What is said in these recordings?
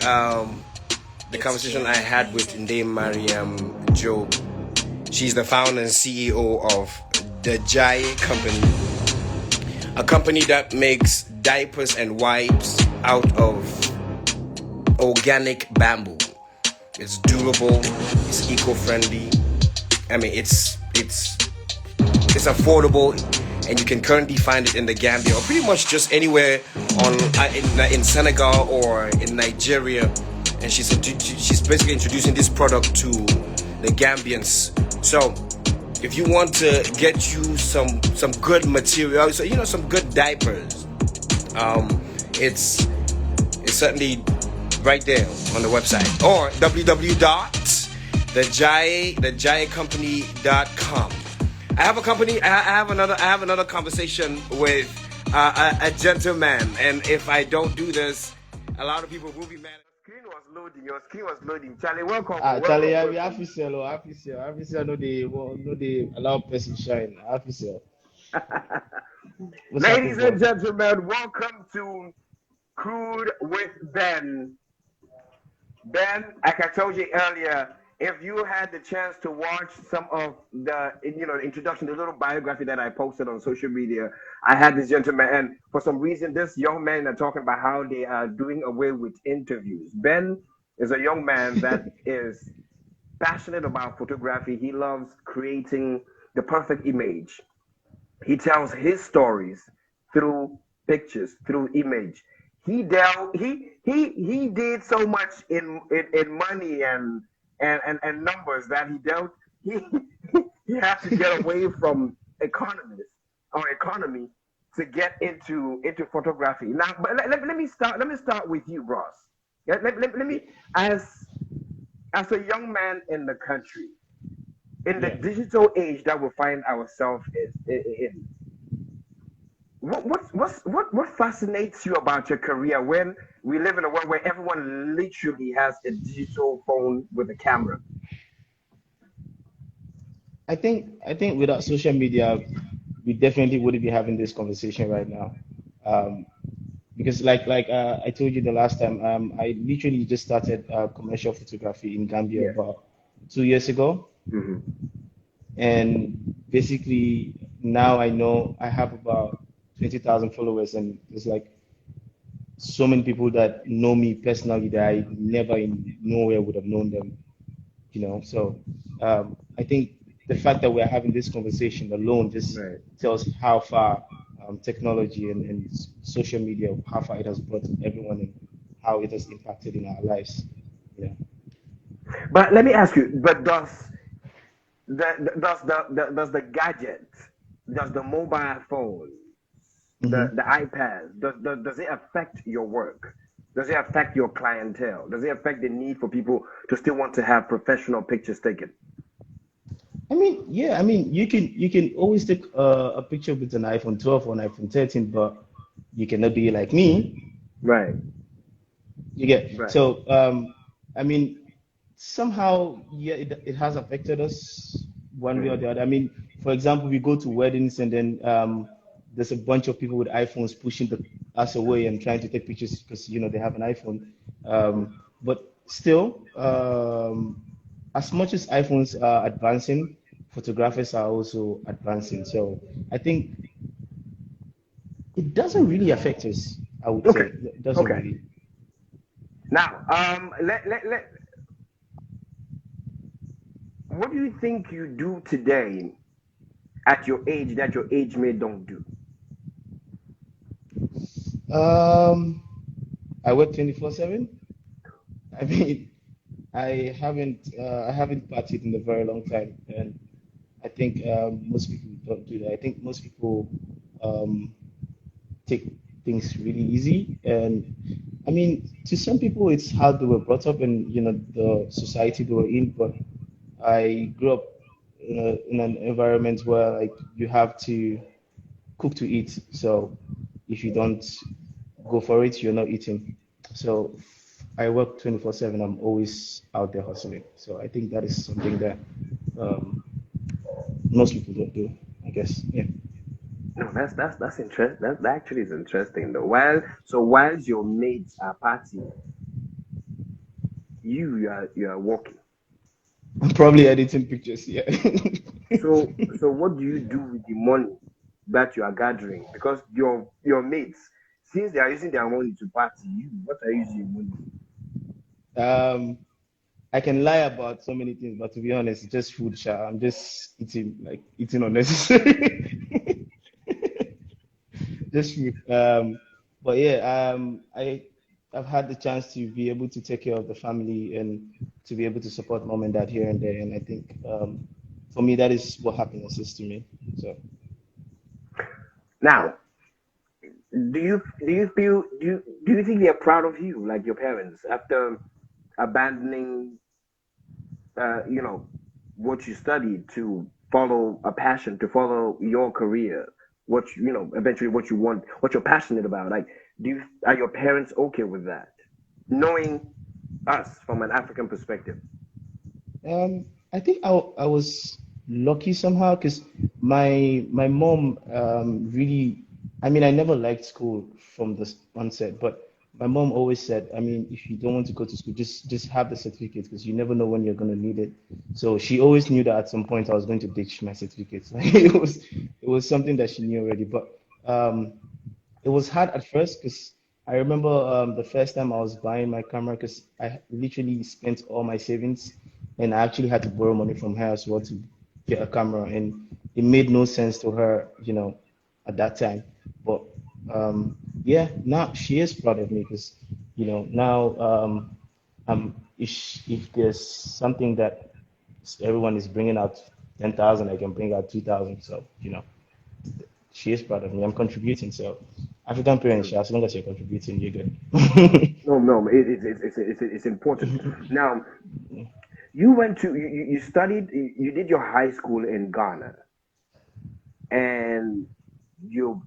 um, the conversation I had with Ndeye Mariam Job. She's the founder and CEO of the Jai Company, a company that makes diapers and wipes out of organic bamboo. It's durable, it's eco-friendly. I mean, it's affordable, and you can currently find it in the Gambia or pretty much just anywhere in Senegal or in Nigeria. And she's basically introducing this product to the Gambians. So if you want to get you some good material, so some good diapers, it's certainly right there on the website, or www.thejaicompany.com. I have another conversation with a gentleman, and if I don't do this, a lot of people will be mad. Your screen was loading. Charlie, welcome. Charlie, I have to sell. No, they allow person shine. I have to sell. Ladies and gentlemen, welcome to Crude with Ben. Ben, like I told you earlier, if you had the chance to watch some of the introduction, the little biography that I posted on social media, I had this gentleman, and for some reason, this young man are talking about how they are doing away with interviews. Ben is a young man that is passionate about photography. He loves creating the perfect image. He tells his stories through pictures, through image. He did so much in money and numbers that he had to get away from economy to get into photography. Now, but let me start with you, Ross. Let me, as a young man in the country, in the digital age that we find ourselves in, what fascinates you about your career when we live in a world where everyone literally has a digital phone with a camera? I think without social media, we definitely wouldn't be having this conversation right now. Because like I told you the last time, I literally just started commercial photography in Gambia about 2 years ago. Mm-hmm. And basically now I know I have about 20,000 followers, and there's like so many people that know me personally that I never in nowhere would have known them, So I think the fact that we're having this conversation alone just tells how far technology and social media, how far it has brought everyone and how it has impacted in our lives. Yeah. But let me ask you, but does the gadget, does the mobile phone, the iPad, does it affect your work? Does it affect your clientele? Does it affect the need for people to still want to have professional pictures taken? I mean, yeah. I mean, you can always take a picture with an iPhone 12 or an iPhone 13, but you cannot do it like me. Right. You get Right. so. I mean, somehow, yeah, it has affected us one way or the other. I mean, for example, we go to weddings and then there's a bunch of people with iPhones pushing us away and trying to take pictures because they have an iPhone. But still, as much as iPhones are advancing, photographers are also advancing. So I think it doesn't really affect us. I would say it doesn't really. Now, what do you think you do today at your age that your age mate don't do? I work 24/7. I mean, I haven't partied in a very long time, and I think most people don't do that. I think most people take things really easy, and I mean, to some people, it's how they were brought up and the society they were in. But I grew up in an environment where like you have to cook to eat. So if you don't go for it, you're not eating. So I work 24/7. I'm always out there hustling. So I think that is something that most people don't do, I guess. Yeah. No, that's interesting. That actually is interesting though. While your mates are partying, you are working. I'm probably editing pictures. Yeah. So what do you do with the money that you are gathering? Because your mates, since they are using their money to party, what are you using your money um, I can lie about so many things, but to be honest, it's just food, sha. I'm just eating, like eating unnecessary. Just food. But yeah, I've had the chance to be able to take care of the family and to be able to support mom and dad here and there. And I think for me, that is what happiness is to me. So now? Do you think they're proud of you, like your parents, after abandoning what you studied to follow a passion, to follow your career, eventually what you want, what you're passionate about? Like, are your parents okay with that, knowing us from an African perspective? I think I was lucky somehow because my mom really, I mean, I never liked school from the onset, but my mom always said, I mean, if you don't want to go to school, just have the certificate because you never know when you're going to need it. So she always knew that at some point I was going to ditch my certificates. Like it was something that she knew already, but um, it was hard at first because I remember the first time I was buying my camera because I literally spent all my savings and I actually had to borrow money from her as well to get a camera, and it made no sense to her, at that time. But yeah, now she is proud of me because now if there's something that everyone is bringing out 10,000, I can bring out 2,000. So she is proud of me. I'm contributing. So African parents, as long as you're contributing, you're good. No, no, it's important. Now, you studied, you did your high school in Ghana, and you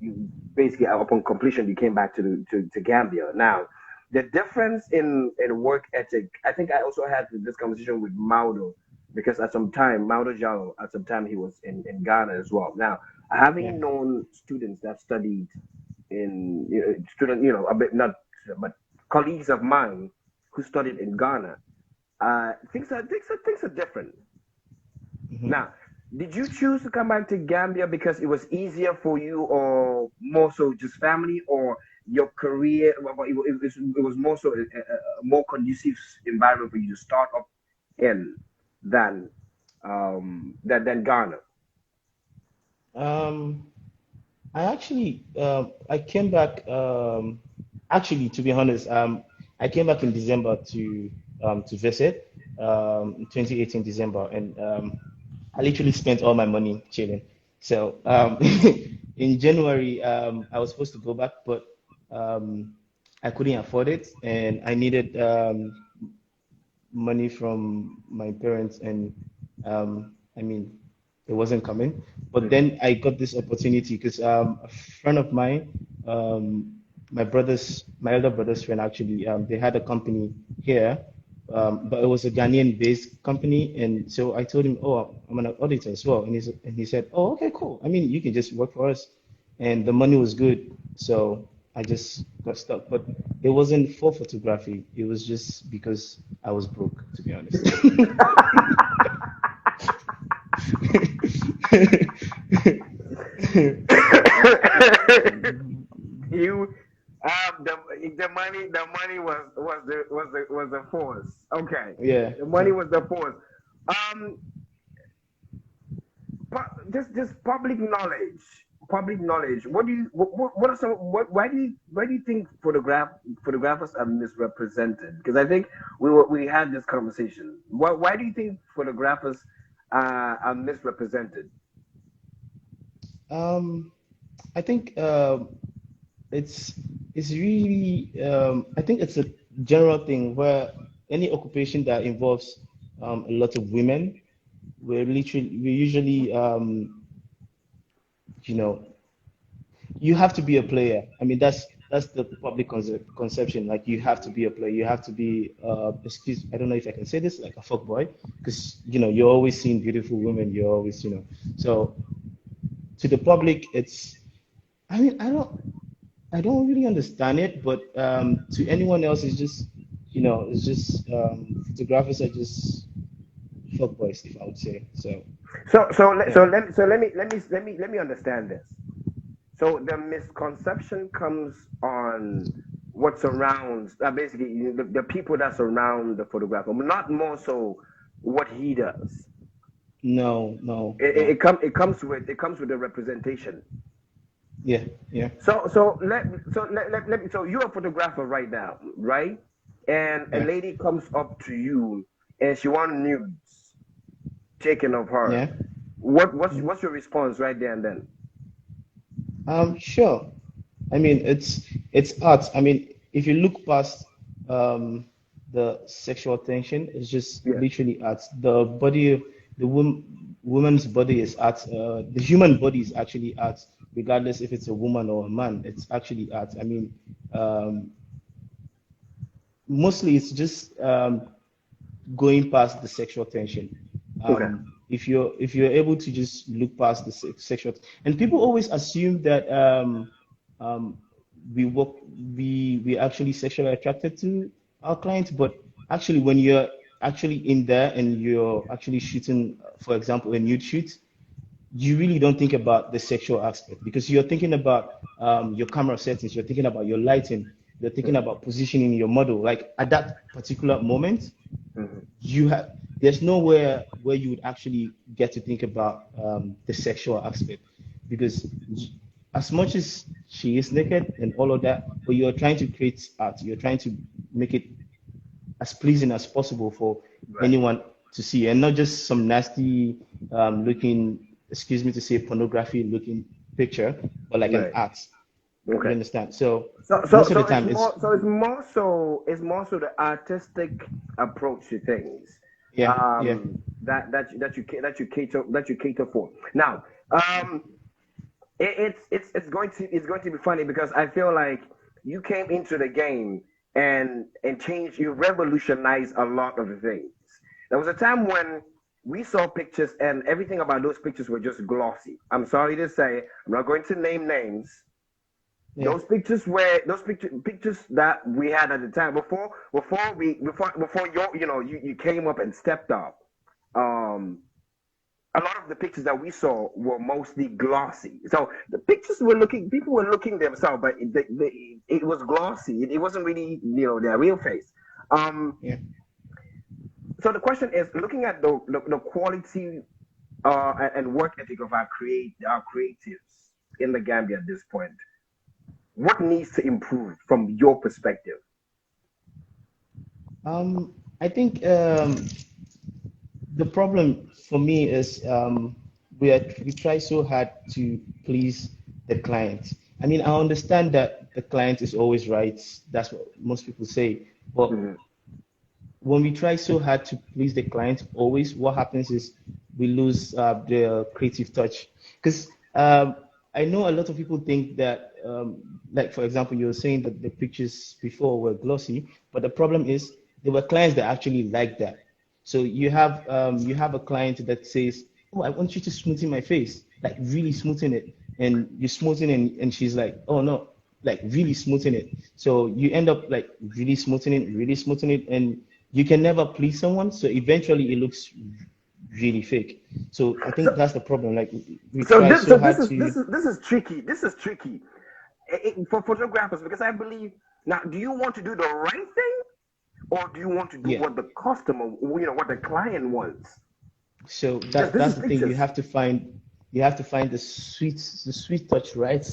basically, upon completion, you came back to Gambia. Now, the difference in work ethic, I think I also had this conversation with Maudo, because at some time Maudo Jalo, at some time he was in Ghana as well. Now, Yeah. having known students that studied in student, a bit not, but colleagues of mine who studied in Ghana, things are different. Mhm. Now, did you choose to come back to Gambia because it was easier for you, or more so just family, or your career? It was more so a more conducive environment for you to start up in than than Ghana. Um, I came back. Actually, to be honest, I came back in December to visit. 2018 December, and I literally spent all my money chilling. So in January, I was supposed to go back, but um, I couldn't afford it, and I needed money from my parents, and I mean, it wasn't coming. But Mhm. then I got this opportunity because a friend of mine, um, my elder brother's friend actually, they had a company here, but it was a Ghanaian-based company, and so I told him, "Oh, I'm an auditor as well," and he said, "Oh, okay, cool. I mean, you can just work for us," and the money was good, so I just got stuck. But it wasn't for photography. It was just because I was broke, to be honest. you the money was the force. Okay, Yeah. the money was the force. Um, just public knowledge. What are some why do you think photographers are misrepresented? Because I think we had this conversation. Why do you think photographers are misrepresented? Um, I think it's it's really I think it's a general thing where any occupation that involves a lot of women, we usually you know you have to be a player. I mean, that's the public conception. Like you have to be a player. You have to be I don't know if I can say this, like a fuck boy, because you're always seeing beautiful women. You're always so to the public, it's. I mean, I don't really understand it, but to anyone else, it's just it's just photographers are just fuckboys, if I would say. So yeah, Let me understand this. So the misconception comes on what surrounds basically the people that surround the photographer, not more so what he does. no, no, It, it, no. it, come, it comes with the representation. Yeah, yeah, So you're a photographer right now, right? And a yeah, lady comes up to you and she wants nudes taken of her. yeah. Mhm. What's your response right there and then? Sure. I mean, it's art. I mean, if you look past um, the sexual tension, it's just Yeah. literally art. The body, the woman's body is art. The human body is actually art, regardless if it's a woman or a man. It's actually art. I mean, um, mostly it's just going past the sexual tension. Okay. If you're able to just look past the sexual, and people always assume that um, we work we actually sexually attracted to our clients, but actually when you're actually in there and you're actually shooting, for example, a nude shoot, you really don't think about the sexual aspect because you're thinking about your camera settings, you're thinking about your lighting, you're thinking Hmm. about positioning your model. Like at that particular moment, Hmm. you have there's nowhere where you would actually get to think about the sexual aspect because as much as she is naked and all of that, but you're trying to create art, you're trying to make it as pleasing as possible for Right. anyone to see, and not just some nasty looking, excuse me to say, pornography looking picture, but like an Right. art. You Okay. understand? So So so most of the so time, it's it's more so the artistic approach to things yeah, yeah, that you cater for. Now, um, it's going to be funny because I feel like you came into the game and changed, you revolutionized a lot of the things. There was a time when we saw pictures and everything about those pictures were just glossy. I'm sorry to say, I'm not going to name names. yeah. Those pictures that we had at the time before you came up and stepped up. Um, a lot of the pictures that we saw were mostly glossy. So the pictures were looking, people were looking themselves, but it was glossy. It wasn't really, their real face. Um, Yeah. so the question is, looking at the quality and work ethic of our creatives in the Gambia at this point, what needs to improve from your perspective? I think the problem for me is we try so hard to please the client. I mean, I understand that the client is always right. That's what most people say. But Hmm. when we try so hard to please the client, always what happens is we lose the creative touch. Because I know a lot of people think that, like for example, you were saying that the pictures before were glossy, but the problem is there were clients that actually like that. So you have a client that says, "Oh, I want you to smoothen my face, like really smoothen it," and you smoothen and she's like, "Oh no, like really smoothing it." So you end up like really smoothing it, and you can never please someone. So eventually it looks really fake. So I think So, that's the problem. Like we so try this so so this hard is to, tricky. This is tricky for photographers because I believe now. Do you want to do the right thing, or do you want to do yeah. what the customer, what the client wants? So Because that this that's is the thing. pictures. You have to find the sweet touch right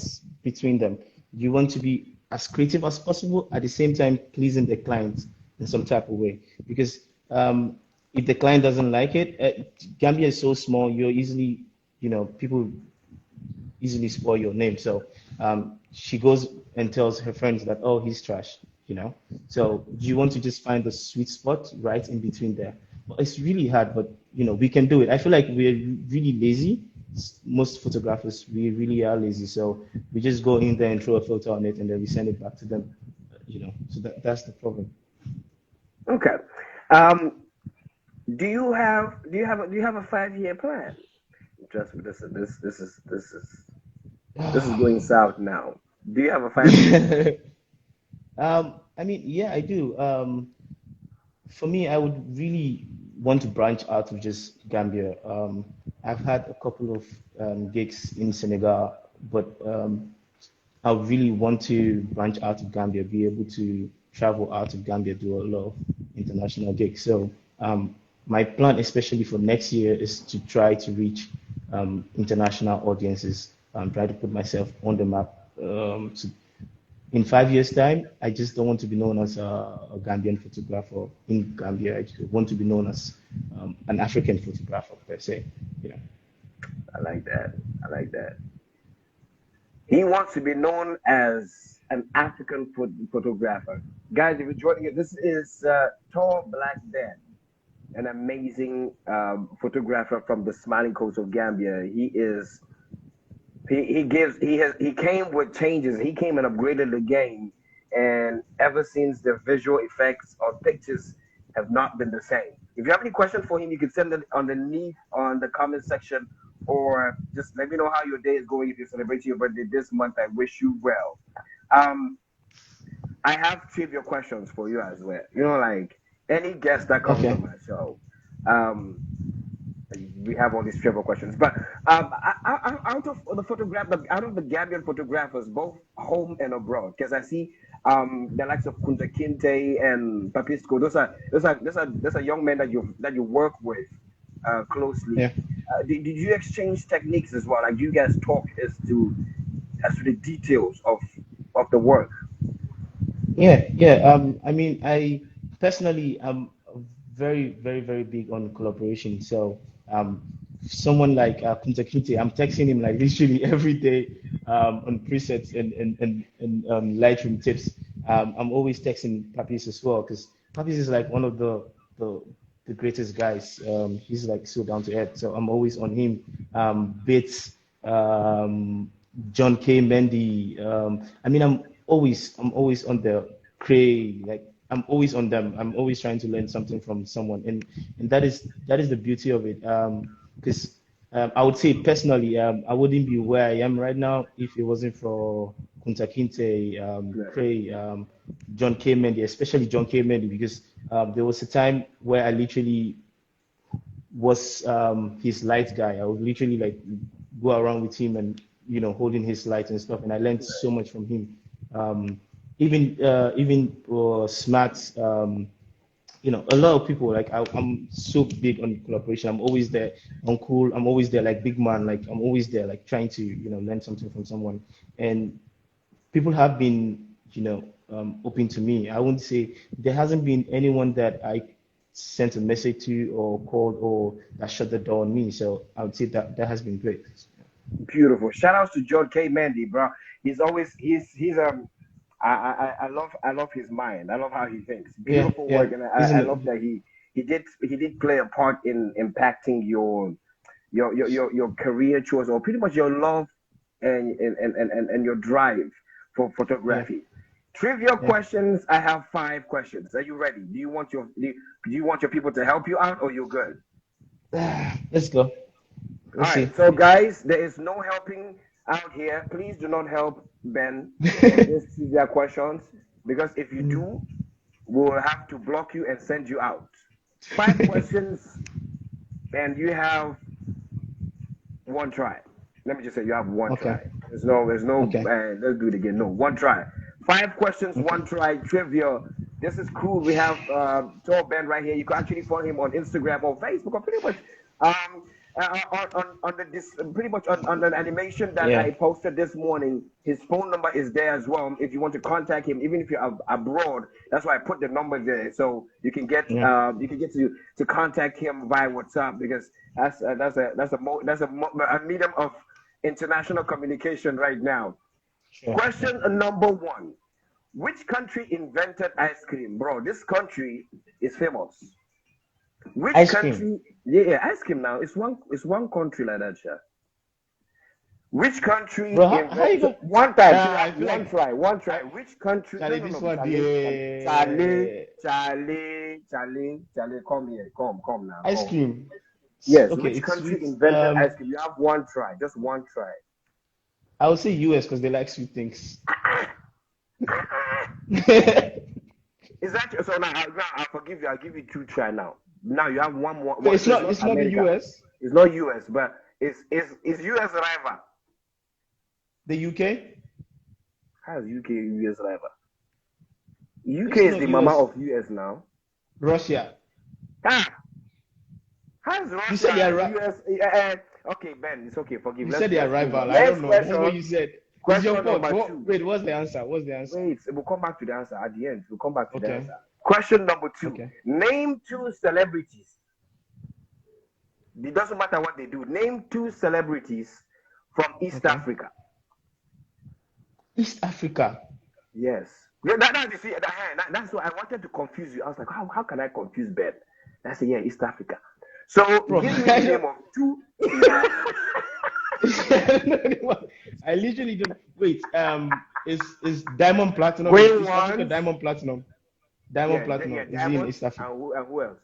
between them. You want to be as creative as possible at the same time pleasing the client in some type of way. Because if the client doesn't like it, Gambia is so small, you're easily, people easily spoil your name. So she goes and tells her friends that, oh, he's trash, you know. So you want to just find the sweet spot right in between there. But it's really hard, but we can do it. I feel like we're really lazy. Most photographers, we really are lazy. So we just go in there and throw a filter on it, and then we send it back to them. So that's the problem. Okay. Do you have a 5-year plan? Trust me, this is going south now. Do you have a 5-year plan? I mean, yeah, I do. for me, I would really want to branch out of just Gambia. I've had a couple of gigs in Senegal, but I really want to branch out of Gambia, be able to travel out of Gambia, do a lot of international gigs. So my plan, especially for next year, is to try to reach international audiences, try to put myself on the map. In 5 years' time, I just don't want to be known as a Gambian photographer in Gambia. I just want to be known as an African photographer per se. You know. I like that. I like that. He wants to be known as an African photographer. Guys, if you're joining it, this is Tall Black Ben, an amazing photographer from the smiling coast of Gambia. He came with changes. He came and upgraded the game, and ever since the visual effects or pictures have not been the same. If you have any questions for him, you can send it underneath on the comment section, or just let me know how your day is going. If you're celebrating your birthday this month, I wish you well. Um, I have trivia questions for you as well. You know, like any guest that comes Okay. on my show. Um, we have all these trivia questions. But out of the out of the Gambian photographers, both home and abroad, because I see the likes of Kunta Kinte and Papisco. Those are young men that you work with closely. Yeah. Did you exchange techniques as well? Like, do you guys talk as to the details of the work? Yeah, yeah. I mean, I personally am very, very, very big on collaboration. So, someone like Kunta Kinte, I'm texting him like literally every day on presets and Lightroom tips. I'm always texting Papis as well because Papis is like one of the the greatest guys. He's like so down to earth. So I'm always on him. Bits, John K. Mendy. I mean, I'm always on the Cray. Like I'm always on them. I'm always trying to learn something from someone, and that is the beauty of it. Because I would say personally, I wouldn't be where I am right now if it wasn't for Kunta Kinte, Right. Cray, John K. Mendy, especially John K. Mendy, because there was a time where I literally was his light guy. I would literally like go around with him and holding his light and stuff, and I learned so much from him. Um, even smart, a lot of people like I'm so big on collaboration. I'm always there, uncle. I'm always there, like big man. Like I'm always there, like trying to learn something from someone. And people have been open to me. I wouldn't say there hasn't been anyone that I sent a message to or called or that shut the door on me. So I would say that has been great. Beautiful. Shout outs to John K. Mandy, bro. He's I love his mind. I love how he thinks. Yeah, Beautiful yeah. work, and I love Isn't that he did play a part in impacting your career choice, or pretty much your love and your drive for yeah, photography. Trivia yeah. questions. I have 5 questions. Are you ready? Do you want your people to help you out, or you're good? Let's go. All Let's see. right, so guys, there is no helping out here. Please do not help Ben on these trivia questions, because if you do, we'll have to block you and send you out. 5 questions, and you have one try. Let me just say you have one Okay, try. There's no. okay, Let's do it again. No, one try. 5 questions, one okay. try. Trivia. This is cool. We have Tall Ben right here. You can actually follow him on Instagram or Facebook, or pretty much um, on pretty much on the animation that Yeah, I posted this morning. His phone number is there as well. If you want to contact him, even if you're abroad, that's why I put the number there, so yeah. you can get to contact him via WhatsApp, because that's a medium of international communication right now. Sure. Yeah. Question number one: which country invented ice cream, bro? This country is famous. Which Ice cream. country? Yeah, yeah, ice cream now. It's one country like that, sure. Which country Bro, how you invented? go? One time, so you I have feel one like try, one I, try. Which country? No, Charlie, no, this no, one Charlie, Charlie, the Charlie, come here, come now, ice come. cream. Yes, Okay, which it's country sweet. invented ice cream? You have one try, just one try. I would say US because they like sweet things. Is that so? Now, I'll forgive you. I'll give you two try now. Now you have one more. It's So it's not. not It's not the America. U.S. It's not US, but it's US rival. The UK. How's UK US rival? UK It's is not the mama US. of US now. Russia. Ah, how's You said they Russia are. US? Okay, Ben, it's okay. Forgive. You said they are Let's move on. rival. I don't Next know. That's what question. you said. It's your Question fault. number What, two. wait, what's the answer? What's the answer? Wait, we'll come back to the answer at the end. We'll come back to the Okay. answer. Question number two. Okay. Name two celebrities. It doesn't matter what they do. Name two celebrities from East Africa. East Africa. Yes. That's why I wanted to confuse you. I was like, how can I confuse Ben? I said, yeah, East Africa. So give me the name of two. I literally don't wait. Is Diamond Platinum Going in East Africa? once. Diamond Platinum. Diamond Platinum. Yeah, Is he in East Africa? And who else?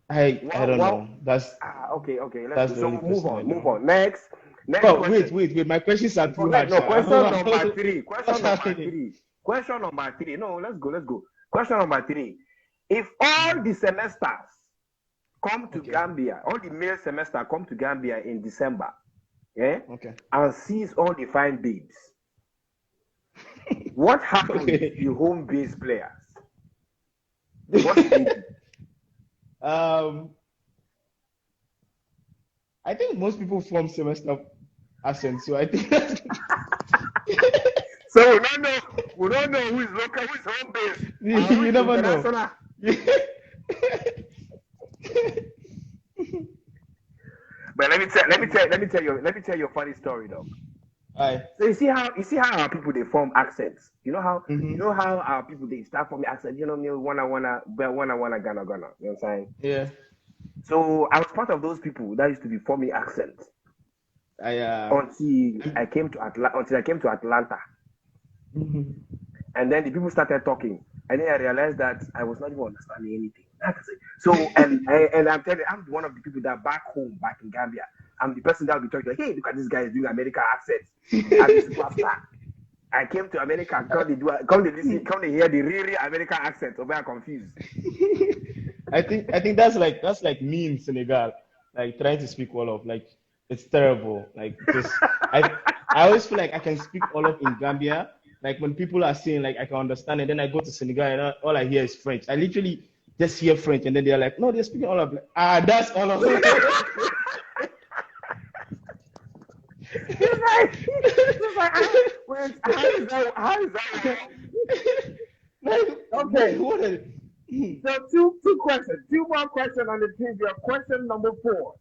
I don't know. That's okay. that's the So only move person I know. on. Next Oh, question. wait. My questions are too hard. No, question Sha. number three. What's happening? Question number three. No, let's go. Question number three. If all the semesters come to Gambia, all the male semester come to Gambia in December, and sees all the fine babes, what happens to the home base players? What do they do? I think most people form semester accent, so I think that's So we don't know who is local, who is home base. You never know. But let me tell you a funny story though. Aye. So you see how our people they form accents. You know how Mm-hmm. you know how our people they start forming accents. You know me wanna gonna. You know what I'm saying? Yeah. So I was part of those people that used to be forming accents until I came to Atlanta. Mm-hmm. And then the people started talking, and then I realized that I was not even understanding anything. So and I'm telling you, I'm one of the people that back in Gambia, I'm the person that will be talking like, hey, look at this guy is doing American accents. I'm a superstar. I came to America, come to hear the real American accent, so I'm confused. I think that's like me in Senegal, like trying to speak Wolof. Like it's terrible. Like because I always feel like I can speak Wolof in Gambia. Like when people are saying like I can understand, and then I go to Senegal and all I hear is French. I literally just hear French, and then they're like, no, they're speaking Wolof. Like, that's all of it. How is that? Okay. So two questions. Two more questions on the trivia. Question number 4.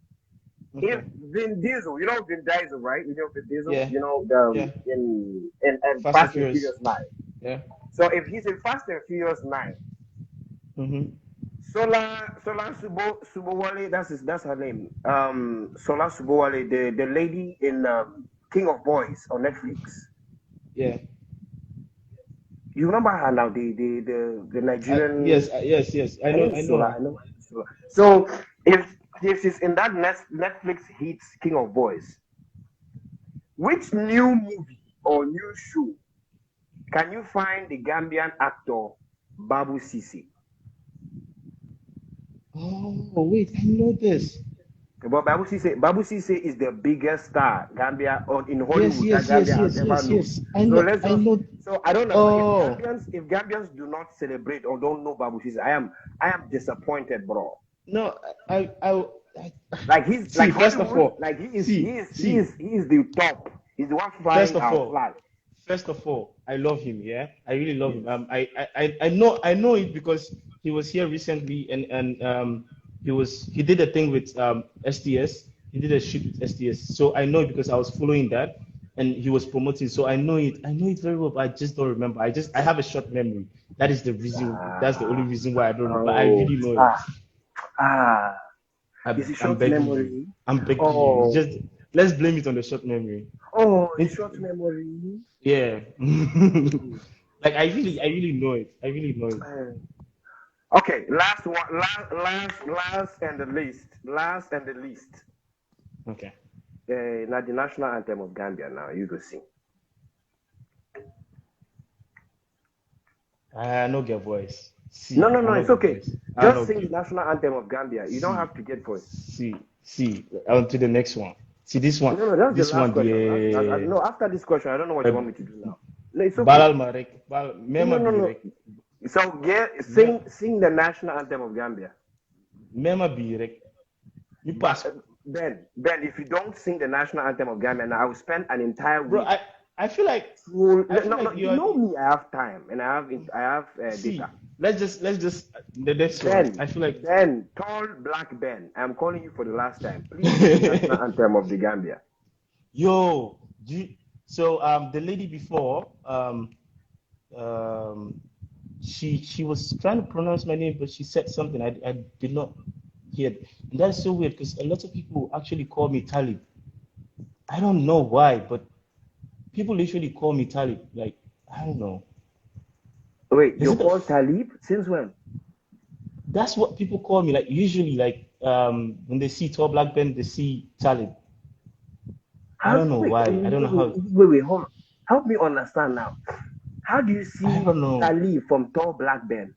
Okay. If Vin Diesel, you know Vin Diesel, right? You know Vin Diesel. Yeah. You know in Fast and Furious 9. Yeah. So if he's in Fast and Furious 9, Sola Subowale, that's her name. Sola Subowale, the lady in King of Boys on Netflix. Yeah. You remember her now, the Nigerian. Yes. I know. So if she's in that Netflix hits King of Boys, which new movie or new show can you find the Gambian actor Babu Sisi? Oh wait, I know this. But Babu Sisi is the biggest star Gambia in Hollywood that Gambia has ever known. I know. So I don't know if Gambians do not celebrate or don't know Babu Sisi. I am disappointed, bro. No, like he's see, like first Hollywood, of all, like he is the top. He's the one flying our flag. First of all, I love him. Yeah, I really love him. I know it because he was here recently and he did a thing with STS. He did a shoot with STS. So I know it because I was following that and he was promoting. So I know it very well, but I just don't remember. I have a short memory. That is the reason. That's the only reason why I don't know. But I really know it. Is it short memory? I'm begging you. Just let's blame it on the short memory. It's short memory. Yeah. Like I really know it. I really know it. Okay, last and the least. Okay. Now the national anthem of Gambia. Now you go sing. I no get voice. No, See, no, I no, no it's get okay. voice. I Just no sing the get. national anthem of Gambia. You don't See, have to get voice. see. On to the next one. See this one. No, no, that's the This last one, question. the No, after this question, I don't know what you want me to do now. No, it's okay. Balal Marek, No, Mema no, no. Birek, So sing the national anthem of Gambia. Mema Birek. You But pass, Ben, if you don't sing the national anthem of Gambia, now I will spend an entire bro. week. I feel like No, no, you you're. know me. I have time and I have See, data. let's just the next one. I feel like Tall black Ben. I'm calling you for the last time. Please sing the national anthem of the Gambia. yo. So the lady before um she was trying to pronounce my name, but she said something I did not hear. And that's so weird because a lot of people actually call me Talib. I don't know why, but people literally call me Talib. Like I don't know. Wait, Is you're it a called Talib? Since when? That's what people call me. Like usually, like when they see tall black Ben, they see Talib. I don't know why. I don't know how. Wait, hold on. Help me understand now. How do you I see don't know. Talib from tall black Ben?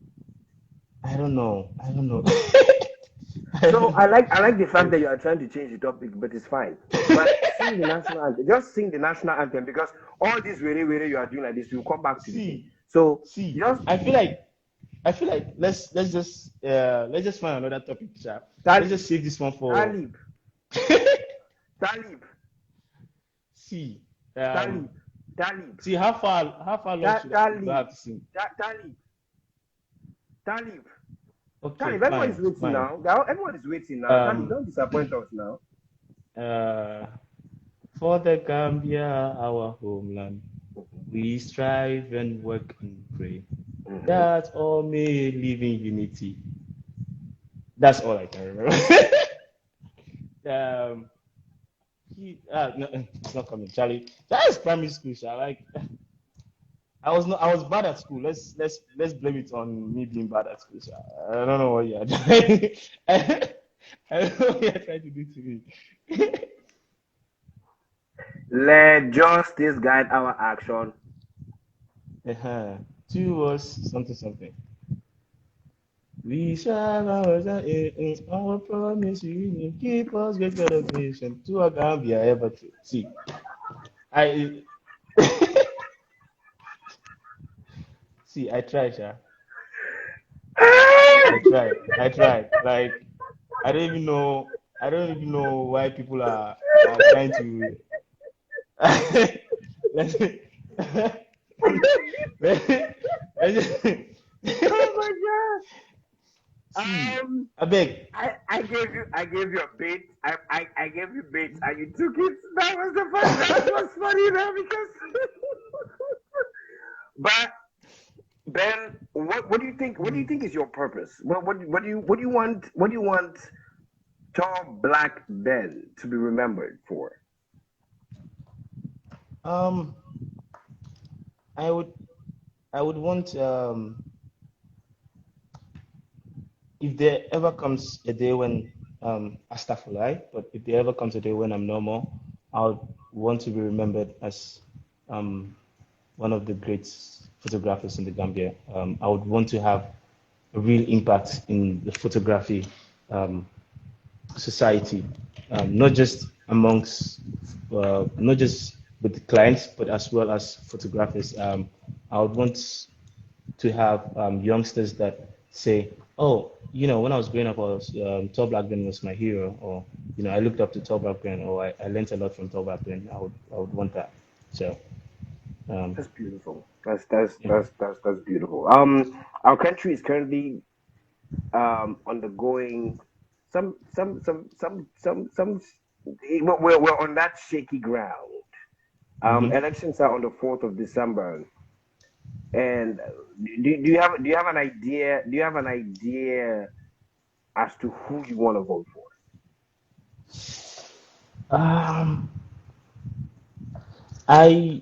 I don't know. I don't know. I So don't know. I like the fact that you are trying to change the topic, but it's fine. But sing the national anthem. Just sing the national anthem because all this way you are doing like this, you will come back to the thing. See, So see. just I feel like let's just find another topic, chat. Let's Talib, just save this one for. Talib, Talib, See, Talib, Talib, see how far long should do I Talib, have to sing? Talib, Talib. Okay, Talib, everyone is fine, waiting fine. now. Everyone is waiting now. Talib, Um, don't disappoint us now. uh, for the Gambia, our homeland, we strive and work and pray Mhm. that all may live in unity. That's all I can remember. um, no, it's not coming, Charlie. That is primary school, Charlie. Like, I was bad at school. Let's blame it on me being bad at school, Charlie. I don't know what you're doing. I don't know what you're trying to do to me. Let justice guide our action. uh-huh. Two was something something. We shall our promise union keep us great God of nation to a Gambia ever to see. I see. I try, Sha. I tried. Like I don't even know. I don't even know why people are trying to. let's Oh my god. see. Um, I beg. I gave you a bait. I gave you bait and you took it. That was the fun. That was funny now because. But Ben, what do you think? What do you think is your purpose? What do you want tall black Ben to be remembered for? Um, I would I would want if there ever comes a day when astagfirullah, but if there ever comes a day when I'm normal, I would want to be remembered as um one of the great photographers in the Gambia. I would want to have a real impact in the photography um, society, not just not just with the clients, but as well as photographers. I would want to have youngsters that say, "Oh, when I was growing up, I was Tall Black Ben was my hero," or I looked up to Tall Black Ben, or I learned a lot from Tall Black Ben. I would want that. So, um, That's beautiful. yeah. That's beautiful. Our country is currently undergoing some. We're on that shaky ground. Hmm. Elections are on the 4th of December, and do you have an idea? Do you have an idea as to who you want to vote for? Um, I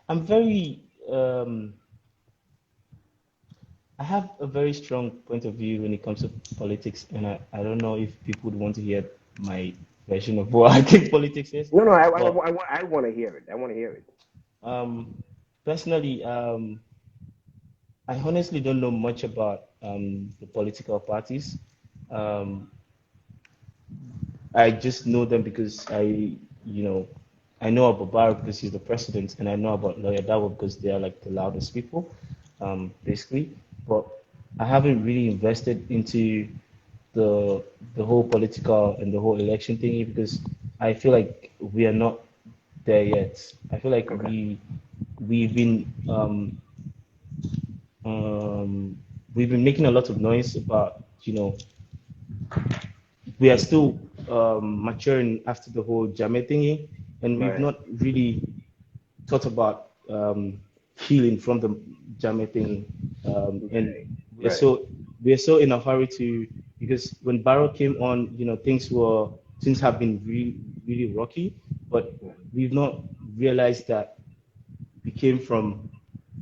I'm very I have a very strong point of view when it comes to politics, and I don't know if people would want to hear my version of what I think politics is. No, no, But I want to hear it. I want to hear it. um, personally, I honestly don't know much about the political parties. Um, I just know them because you know, I know about Barrow because he's the president, and I know about Lawyer Dawo because they are like the loudest people, basically. But I haven't really invested into the the whole political and the whole election thingy because I feel like we are not there yet. I feel like Okay. we've been um, we've been making a lot of noise about we are still maturing after the whole Jame thingy, and we've Right. not really thought about healing from the Jame thing. And Okay. we're Right. so we're so in a hurry to because when Barrow came on, things have been really really rocky, but we've not realized that we came from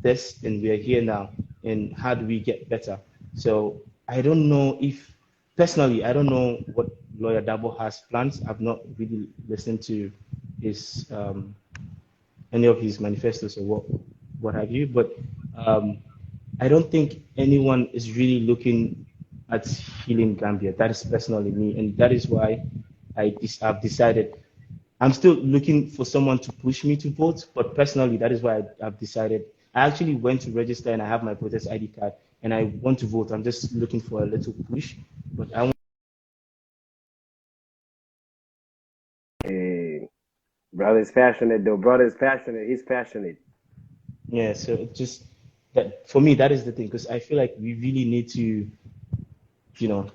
this and we're here now, and how do we get better? So I don't know if personally I don't know what Lawyer Dabo has plans. I've not really listened to his any of his manifestos or what have you, but um, I don't think anyone is really looking at healing Gambia. That is personally me, and that is why I've decided I'm still looking for someone to push me to vote, but personally, that is why I've decided. I actually went to register and I have my protest ID card and I want to vote. I'm just looking for a little push, but I want. Hey, brother's passionate though. Brother's passionate. He's passionate. Yeah, so it just that for me, that is the thing because I feel like we really need to,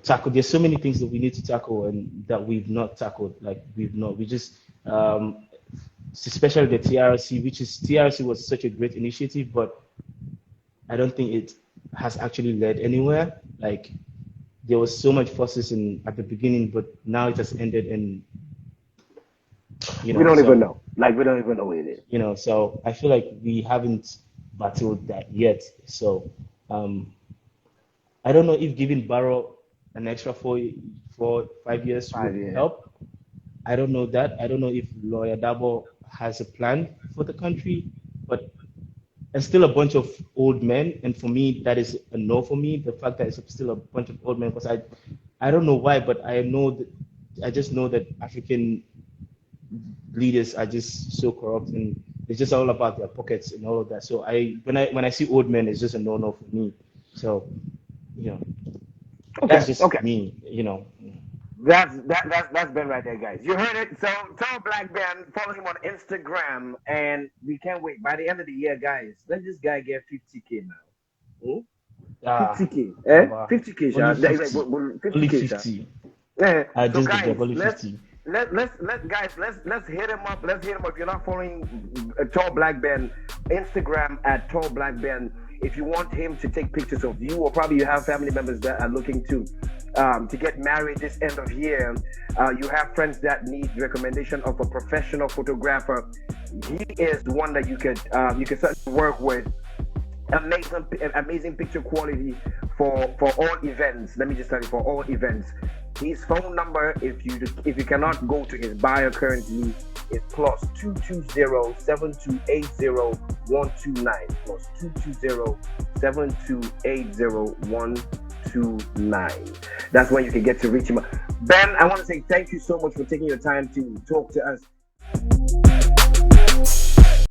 tackle. There's so many things that we need to tackle and that we've not tackled. Like we just, um, especially the TRC, TRC was such a great initiative, but I don't think it has actually led anywhere. Like there was so much forces in at the beginning, but now it has ended, and We don't even so know. Like we don't even know what it is. so I feel like we haven't battled that yet. So um, I don't know if giving Barrow an extra 5 years would 5 years. help. I don't know that. I don't know if Lawyer Dabo has a plan for the country, but and still a bunch of old men. And for me, that is a no for me. The fact that it's still a bunch of old men, because I don't know why, but I just know that African leaders are just so corrupt and it's just all about their pockets and all of that. So when I see old men, it's just a no-no for me. So, you know, Okay. that's just Okay. me, That's Ben right there, guys. You heard it. So tell Black Ben, follow him on Instagram, and we can't wait. By the end of the year, guys, let this guy get 50K now. Hmm? Ah, 50K, eh? Baba, 50K, only Sha. 50, only 50K, Sha. 50. Yeah. I So just the guys, devil, only 50. let's hit him up. Let's hit him up. If you're not following Tall Black Ben, Instagram at Tall Black Ben. If you want him to take pictures of you, or probably you have family members that are looking to get married this end of year, you have friends that need recommendation of a professional photographer. He is one that you could certainly work with. Amazing picture quality for all events. Let me just tell you, for all events. His phone number, if you cannot go to his bio currently, is +220 7280 129 +220 7280 129. That's when you can get to reach him. Ben, I want to say thank you so much for taking your time to talk to us.